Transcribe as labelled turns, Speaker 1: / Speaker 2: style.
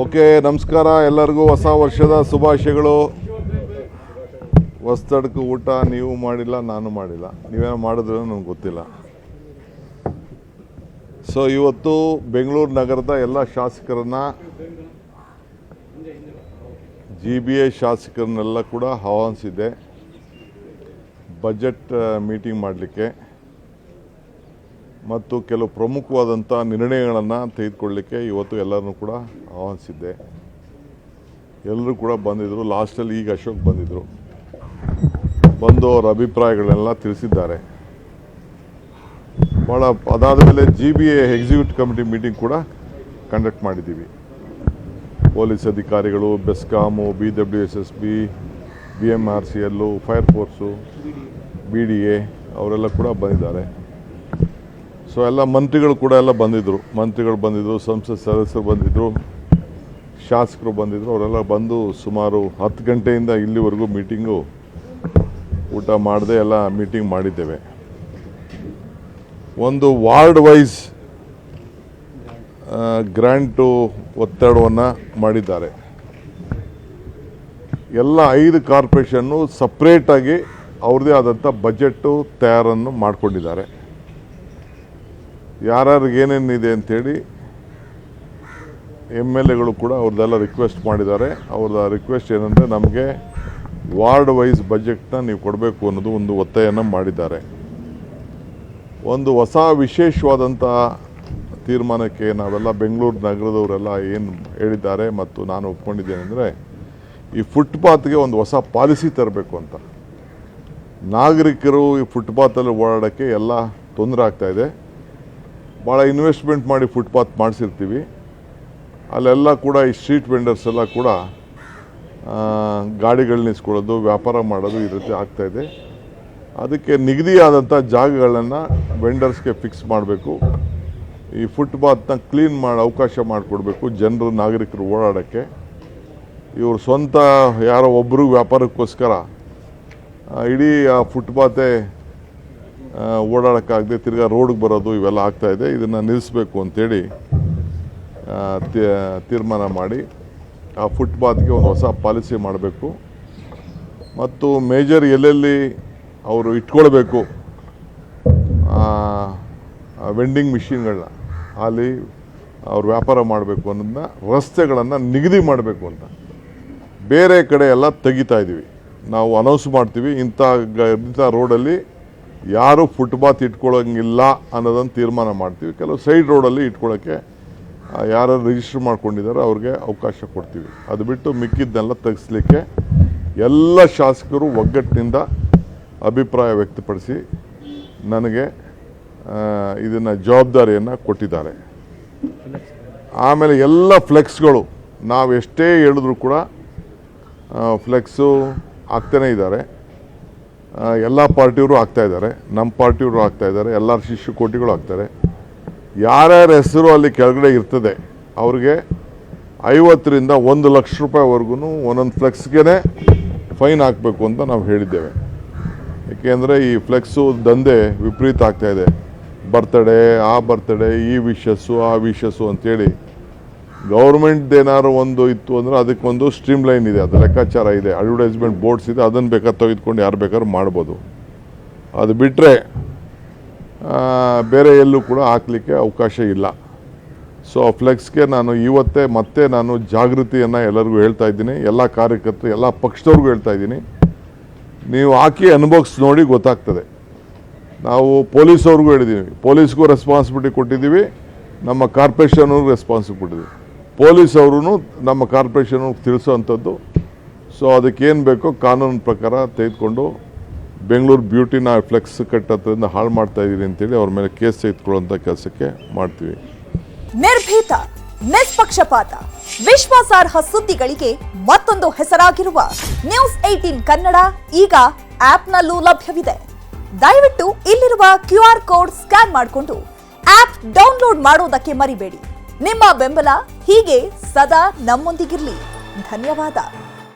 Speaker 1: Okay, ನಮಸ್ಕಾರ ಎಲ್ಲರಿಗೂ. ಹೊಸ ವರ್ಷದ ಶುಭಾಶಯಗಳು. ಹೊಸದಕ್ಕೆ ಊಟ ನೀವು ಮಾಡಿಲ್ಲ, ನಾನು ಮಾಡಿಲ್ಲ. ನೀವೇನೋ ಮಾಡಿದ್ರು ನನಗೆ ಗೊತ್ತಿಲ್ಲ. ಸೊ ಇವತ್ತು ಬೆಂಗಳೂರು ನಗರದ ಎಲ್ಲ ಶಾಸಕರನ್ನ, GBA ಶಾಸಕರನ್ನೆಲ್ಲ ಕೂಡ ಆಹ್ವಾನಿಸಿದ್ದೆ ಬಜೆಟ್ ಮೀಟಿಂಗ್ ಮಾಡಲಿಕ್ಕೆ ಮತ್ತು ಕೆಲವು ಪ್ರಮುಖವಾದಂಥ ನಿರ್ಣಯಗಳನ್ನು ತೆಗೆದುಕೊಳ್ಳಲಿಕ್ಕೆ ಇವತ್ತು ಎಲ್ಲರನ್ನೂ ಕೂಡ ಆಹ್ವಾನಿಸಿದ್ದೆ. ಎಲ್ಲರೂ ಕೂಡ ಬಂದಿದ್ದರು. ಲಾಸ್ಟಲ್ಲಿ ಈಗ ಅಶೋಕ್ ಬಂದಿದ್ದರು. ಬಂದು ಅವರ ಅಭಿಪ್ರಾಯಗಳನ್ನೆಲ್ಲ ತಿಳಿಸಿದ್ದಾರೆ. ಭಾಳ ಅದಾದ ಮೇಲೆ GBA ಎಕ್ಸಿಕ್ಯೂಟಿವ್ ಕಮಿಟಿ ಮೀಟಿಂಗ್ ಕೂಡ ಕಂಡಕ್ಟ್ ಮಾಡಿದ್ದೀವಿ. ಪೊಲೀಸ್ ಅಧಿಕಾರಿಗಳು, BESCOM, BWSSB, BMRCL, fire force, BDA ಅವರೆಲ್ಲ ಕೂಡ ಬಂದಿದ್ದಾರೆ. ಸೊ ಎಲ್ಲ ಮಂತ್ರಿಗಳು ಕೂಡ ಎಲ್ಲ ಬಂದಿದ್ದರು. ಸಂಸತ್ ಸದಸ್ಯರು ಬಂದಿದ್ದರು, ಶಾಸಕರು ಬಂದಿದ್ದರು. ಅವರೆಲ್ಲ ಬಂದು ಸುಮಾರು 10 ಗಂಟೆಯಿಂದ ಇಲ್ಲಿವರೆಗೂ ಮೀಟಿಂಗು ಊಟ ಮಾಡದೆ ಎಲ್ಲ ಮೀಟಿಂಗ್ ಮಾಡಿದ್ದೇವೆ. ಒಂದು ವಾರ್ಡ್ ವೈಸ್ ಗ್ರ್ಯಾಂಟು ಒತ್ತಡವನ್ನು ಮಾಡಿದ್ದಾರೆ. ಎಲ್ಲ 5 ಕಾರ್ಪೊರೇಷನ್ನು ಸಪ್ರೇಟಾಗಿ ಅವ್ರದ್ದೇ ಆದಂಥ ಬಜೆಟ್ಟು ತಯಾರನ್ನು ಮಾಡಿಕೊಂಡಿದ್ದಾರೆ. ಯಾರ್ಯಾರಿಗೆ ಏನೇನಿದೆ ಅಂಥೇಳಿ MLAಗಳು ಕೂಡ ಅವ್ರದ್ದೆಲ್ಲ ರಿಕ್ವೆಸ್ಟ್ ಮಾಡಿದ್ದಾರೆ. ಅವ್ರದ್ದು ರಿಕ್ವೆಸ್ಟ್ ಏನಂದರೆ, ನಮಗೆ ವಾರ್ಡ್ ವೈಸ್ ಬಜೆಟ್ನ ನೀವು ಕೊಡಬೇಕು ಅನ್ನೋದು ಒಂದು ಒತ್ತಾಯನ ಮಾಡಿದ್ದಾರೆ. ಒಂದು ಹೊಸ ವಿಶೇಷವಾದಂಥ ತೀರ್ಮಾನಕ್ಕೆ ನಾವೆಲ್ಲ ಬೆಂಗಳೂರು ನಗರದವರೆಲ್ಲ ಏನು ಹೇಳಿದ್ದಾರೆ ಮತ್ತು ನಾನು ಒಪ್ಕೊಂಡಿದ್ದೇನೆ ಅಂದರೆ, ಈ ಫುಟ್ಪಾತ್ಗೆ ಒಂದು ಹೊಸ ಪಾಲಿಸಿ ತರಬೇಕು ಅಂತ. ನಾಗರಿಕರು ಈ ಫುಟ್ಪಾತಲ್ಲಿ ಓಡಾಡೋಕ್ಕೆ ಎಲ್ಲ ತೊಂದರೆ ಆಗ್ತಾಯಿದೆ. ಭಾಳ ಇನ್ವೆಸ್ಟ್ಮೆಂಟ್ ಮಾಡಿ ಫುಟ್ಪಾತ್ ಮಾಡಿಸಿರ್ತೀವಿ. ಅಲ್ಲೆಲ್ಲ ಕೂಡ ಈ ಸ್ಟ್ರೀಟ್ ವೆಂಡರ್ಸ್ ಎಲ್ಲ ಕೂಡ ಗಾಡಿಗಳು ನಿಲ್ಸ್ಕೊಳ್ಳೋದು, ವ್ಯಾಪಾರ ಮಾಡೋದು ಈ ರೀತಿ ಆಗ್ತಾಯಿದೆ. ಅದಕ್ಕೆ ನಿಗದಿಯಾದಂಥ ಜಾಗಗಳನ್ನು ವೆಂಡರ್ಸ್ಗೆ ಫಿಕ್ಸ್ ಮಾಡಬೇಕು. ಈ ಫುಟ್ಪಾತ್ನ ಕ್ಲೀನ್ ಮಾಡಿ ಅವಕಾಶ ಮಾಡಿಕೊಡ್ಬೇಕು ಜನರು, ನಾಗರಿಕರು ಓಡಾಡೋಕ್ಕೆ. ಇವರು ಸ್ವಂತ ಯಾರೋ ಒಬ್ಬರು ವ್ಯಾಪಾರಕ್ಕೋಸ್ಕರ ಇಡೀ ಆ ಫುಟ್ಪಾತೆ ಓಡಾಡೋಕ್ಕಾಗದೆ ತಿರ್ಗಾ ರೋಡ್ಗೆ ಬರೋದು ಇವೆಲ್ಲ ಆಗ್ತಾಯಿದೆ. ಇದನ್ನು ನಿಲ್ಲಿಸಬೇಕು ಅಂಥೇಳಿ ತೀರ್ಮಾನ ಮಾಡಿ ಆ ಫುಟ್ಪಾತ್ಗೆ ಒಂದು ಹೊಸ ಪಾಲಿಸಿ ಮಾಡಬೇಕು. ಮತ್ತು ಮೇಜರ್ ಎಲ್ಲೆಲ್ಲಿ ಅವರು ಇಟ್ಕೊಳ್ಬೇಕು ವೆಂಡಿಂಗ್ ಮಿಷಿನ್ಗಳನ್ನ, ಅಲ್ಲಿ ಅವ್ರು ವ್ಯಾಪಾರ ಮಾಡಬೇಕು ಅನ್ನೋದನ್ನ, ರಸ್ತೆಗಳನ್ನು ನಿಗದಿ ಮಾಡಬೇಕು ಅಂತ. ಬೇರೆ ಕಡೆ ಎಲ್ಲ ತೆಗಿತಾ ಇದ್ದೀವಿ. ನಾವು ಅನೌನ್ಸ್ ಮಾಡ್ತೀವಿ, ಇಂಥ ರೋಡಲ್ಲಿ ಯಾರು ಫುಟ್ಪಾತ್ ಇಟ್ಕೊಳ್ಳೋಂಗಿಲ್ಲ ಅನ್ನೋದನ್ನು ತೀರ್ಮಾನ ಮಾಡ್ತೀವಿ. ಕೆಲವು ಸೈಡ್ ರೋಡಲ್ಲಿ ಇಟ್ಕೊಳ್ಳೋಕ್ಕೆ ಯಾರು ರಿಜಿಸ್ಟರ್ ಮಾಡ್ಕೊಂಡಿದ್ದಾರೆ ಅವ್ರಿಗೆ ಅವಕಾಶ ಕೊಡ್ತೀವಿ. ಅದು ಬಿಟ್ಟು ಮಿಕ್ಕಿದ್ದನ್ನೆಲ್ಲ ತೆಗೆಸಲಿಕ್ಕೆ ಎಲ್ಲ ಶಾಸಕರು ಒಗ್ಗಟ್ಟಿನಿಂದ ಅಭಿಪ್ರಾಯ ವ್ಯಕ್ತಪಡಿಸಿ ನನಗೆ ಇದನ್ನು ಜವಾಬ್ದಾರಿಯನ್ನು ಕೊಟ್ಟಿದ್ದಾರೆ. ಆಮೇಲೆ ಎಲ್ಲ ಫ್ಲೆಕ್ಸ್ಗಳು ನಾವು ಎಷ್ಟೇ ಹೇಳಿದ್ರು ಕೂಡ ಫ್ಲೆಕ್ಸು ಆಗ್ತಾನೇ ಇದ್ದಾರೆ. ಎಲ್ಲ ಪಾರ್ಟಿಯವರು ಆಗ್ತಾಯಿದ್ದಾರೆ, ನಮ್ಮ ಪಾರ್ಟಿಯವರು ಆಗ್ತಾಯಿದ್ದಾರೆ, ಎಲ್ಲರ ಶಿಷ್ಯಕೋಟಿಗಳು ಆಗ್ತಾರೆ. ಯಾರ್ಯಾರ ಹೆಸರು ಅಲ್ಲಿ ಕೆಳಗಡೆ ಇರ್ತದೆ ಅವ್ರಿಗೆ 50ರಿಂದ 1 ಲಕ್ಷ ರೂಪಾಯಿವರೆಗೂ ಒಂದೊಂದು ಫ್ಲೆಕ್ಸ್ಗೆ ಫೈನ್ ಹಾಕಬೇಕು ಅಂತ ನಾವು ಹೇಳಿದ್ದೇವೆ. ಏಕೆಂದರೆ ಈ ಫ್ಲೆಕ್ಸು ದಂಧೆ ವಿಪರೀತ ಆಗ್ತಾಯಿದೆ. ಬರ್ತಡೇ, ಆ ಬರ್ತಡೇ, ಈ ವಿಶಸ್ಸು, ಆ ವಿಶಸ್ಸು ಅಂಥೇಳಿ ಗೌರ್ಮೆಂಟ್ ಏನಾದ್ರು ಒಂದು ಇತ್ತು ಅಂದರೆ ಅದಕ್ಕೊಂದು ಸ್ಟ್ರೀಮ್ ಲೈನ್ ಇದೆ, ಅದು ಲೆಕ್ಕಾಚಾರ ಇದೆ, ಅಡ್ವರ್ಟೈಸ್ಮೆಂಟ್ ಬೋರ್ಡ್ಸ್ ಇದೆ. ಅದನ್ನು ಬೇಕಾದ್ರೆ ತೆಗೆದುಕೊಂಡು ಯಾರು ಬೇಕಾದ್ರೂ ಮಾಡ್ಬೋದು. ಅದು ಬಿಟ್ಟರೆ ಬೇರೆ ಎಲ್ಲೂ ಕೂಡ ಹಾಕಲಿಕ್ಕೆ ಅವಕಾಶ ಇಲ್ಲ. ಸೊ ಫ್ಲೆಕ್ಸ್ಗೆ ನಾನು ಇವತ್ತೇ ಮತ್ತೆ ನಾನು ಜಾಗೃತಿಯನ್ನು ಎಲ್ಲರಿಗೂ ಹೇಳ್ತಾ ಇದ್ದೀನಿ. ಎಲ್ಲ ಕಾರ್ಯಕರ್ತರು, ಎಲ್ಲ ಪಕ್ಷದವ್ರಿಗೂ ಹೇಳ್ತಾ ಇದ್ದೀನಿ, ನೀವು ಹಾಕಿ ಅನುಭವಿಸಿ ನೋಡಿ ಗೊತ್ತಾಗ್ತದೆ. ನಾವು ಪೊಲೀಸವ್ರಿಗೂ ಹೇಳಿದ್ದೀವಿ, ಪೊಲೀಸ್ಗೂ ರೆಸ್ಪಾನ್ಸಿಬಿಲಿಟಿ ಕೊಟ್ಟಿದ್ದೀವಿ, ನಮ್ಮ ಕಾರ್ಪೊರೇಷನ್ಗೂ ರೆಸ್ಪಾನ್ಸಿಬಿಲಿಟಿ ಕೊಟ್ಟಿದ್ದೀವಿ. ಪೊಲೀಸ್ ಅವರು ನಮ್ಮ ಕಾರ್ಪೊರೇಷನ್ಗೆ ತಿಳಿಸೋವಂಥದ್ದು. ಸೊ ಅದಕ್ಕೇನು ಬೇಕೋ ಕಾನೂನು ಪ್ರಕಾರ ತೆಗೆದುಕೊಂಡು ಬೆಂಗಳೂರು ಬ್ಯೂಟಿನ ಫ್ಲೆಕ್ಸ್ ಕಟ್ಟೋದ್ರಿಂದ ಹಾಳು ಮಾಡ್ತಾ ಇದ್ದೀರಿ ಅಂತೇಳಿ ಅವ್ರ ಮೇಲೆ ಕೇಸ್ ತೆಗೆದುಕೊಳ್ಳುವಂಥ ಕೆಲಸಕ್ಕೆ ಮಾಡ್ತೀವಿ.
Speaker 2: ನಿರ್ಭೀತ, ನಿಷ್ಪಕ್ಷಪಾತ, ವಿಶ್ವಾಸಾರ್ಹ ಸುದ್ದಿಗಳಿಗೆ ಮತ್ತೊಂದು ಹೆಸರಾಗಿರುವ ನ್ಯೂಸ್ 18 ಕನ್ನಡ ಈಗ ಆಪ್ನಲ್ಲೂ ಲಭ್ಯವಿದೆ. ದಯವಿಟ್ಟು ಇಲ್ಲಿರುವ QR ಕೋಡ್ ಸ್ಕ್ಯಾನ್ ಮಾಡಿಕೊಂಡು ಆಪ್ ಡೌನ್ಲೋಡ್ ಮಾಡೋದಕ್ಕೆ ಮರಿಬೇಡಿ. ನಿಮ್ಮ ಬೆಂಬಲ ಹೀಗೆ ಸದಾ ನಮ್ಮೊಂದಿಗಿರಲಿ. ಧನ್ಯವಾದ.